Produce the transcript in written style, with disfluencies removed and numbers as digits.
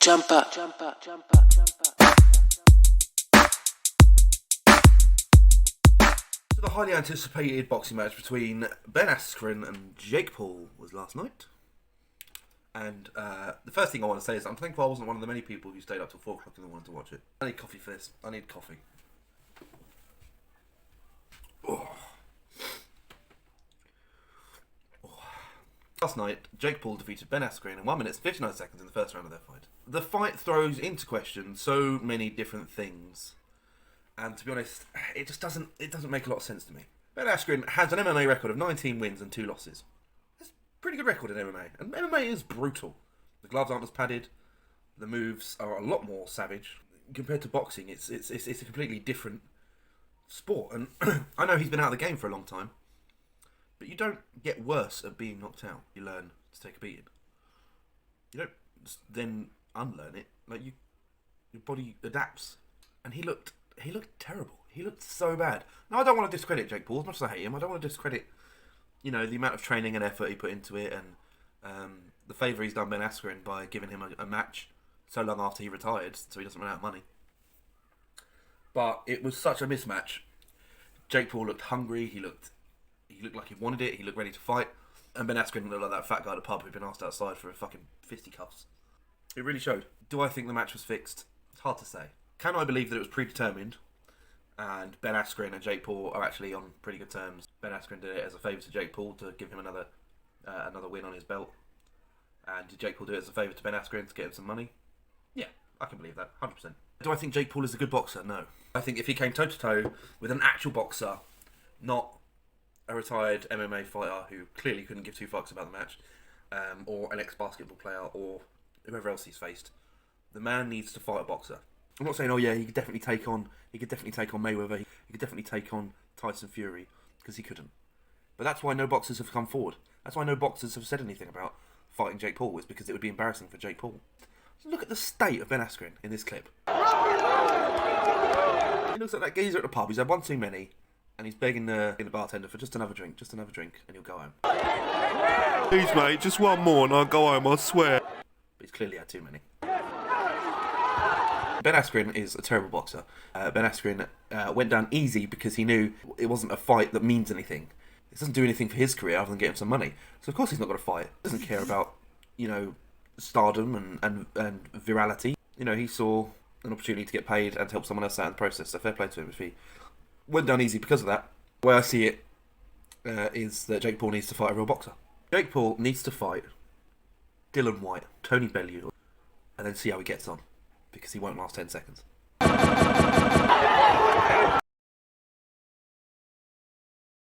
jump up, jump up, jump up, jump up. So the highly anticipated boxing match between Ben Askren and Jake Paul was last night. And the first thing I want to say is I'm thankful I wasn't one of the many people who stayed up till 4 o'clock and wanted to watch it. I need coffee for this. I need coffee. Oh. Oh. Last night, Jake Paul defeated Ben Askren in 1 minute and 59 seconds in the first round of their fight. The fight throws into question so many different things. And to be honest, it doesn't make a lot of sense to me. Ben Askren has an MMA record of 19 wins and 2 losses. That's a pretty good record in MMA. And MMA is brutal. The gloves aren't as padded. The moves are a lot more savage. Compared to boxing, it's a completely different sport. And I know he's been out of the game for a long time. But you don't get worse at being knocked out. You learn to take a beating. You don't then unlearn it. Like your body adapts. And he looked terrible. He looked so bad. Now, I don't want to discredit Jake Paul as much as I hate him. I don't want to discredit, the amount of training and effort he put into it and the favour he's done Ben Askren by giving him a match so long after he retired so he doesn't run out of money. But it was such a mismatch. Jake Paul looked hungry. He looked like he wanted it. He looked ready to fight. And Ben Askren looked like that fat guy at the pub who'd been asked outside for a fucking fisticuffs. It really showed. Do I think the match was fixed? It's hard to say. Can I believe that it was predetermined and Ben Askren and Jake Paul are actually on pretty good terms? Ben Askren did it as a favour to Jake Paul to give him another win on his belt. And did Jake Paul do it as a favour to Ben Askren to get him some money? Yeah, I can believe that, 100%. Do I think Jake Paul is a good boxer? No. I think if he came toe-to-toe with an actual boxer, not a retired MMA fighter who clearly couldn't give two fucks about the match, or an ex-basketball player, or whoever else he's faced, the man needs to fight a boxer. I'm not saying, he could definitely take on Mayweather, he could definitely take on Tyson Fury, because he couldn't. But that's why no boxers have come forward. That's why no boxers have said anything about fighting Jake Paul, is because it would be embarrassing for Jake Paul. So look at the state of Ben Askren in this clip. He looks like that geezer at the pub. He's had one too many, and he's begging the bartender for just another drink, and he'll go home. Please, mate, just one more and I'll go home, I swear. But he's clearly had too many. Ben Askren is a terrible boxer. Ben Askren went down easy because he knew it wasn't a fight that means anything. It doesn't do anything for his career other than get him some money. So of course he's not going to fight. He doesn't care about, stardom and virality. He saw an opportunity to get paid and to help someone else out in the process. So fair play to him if he went down easy because of that. The way I see it is that Jake Paul needs to fight a real boxer. Jake Paul needs to fight Dylan White, Tony Bellew, and then see how he gets on. Because he won't last 10 seconds.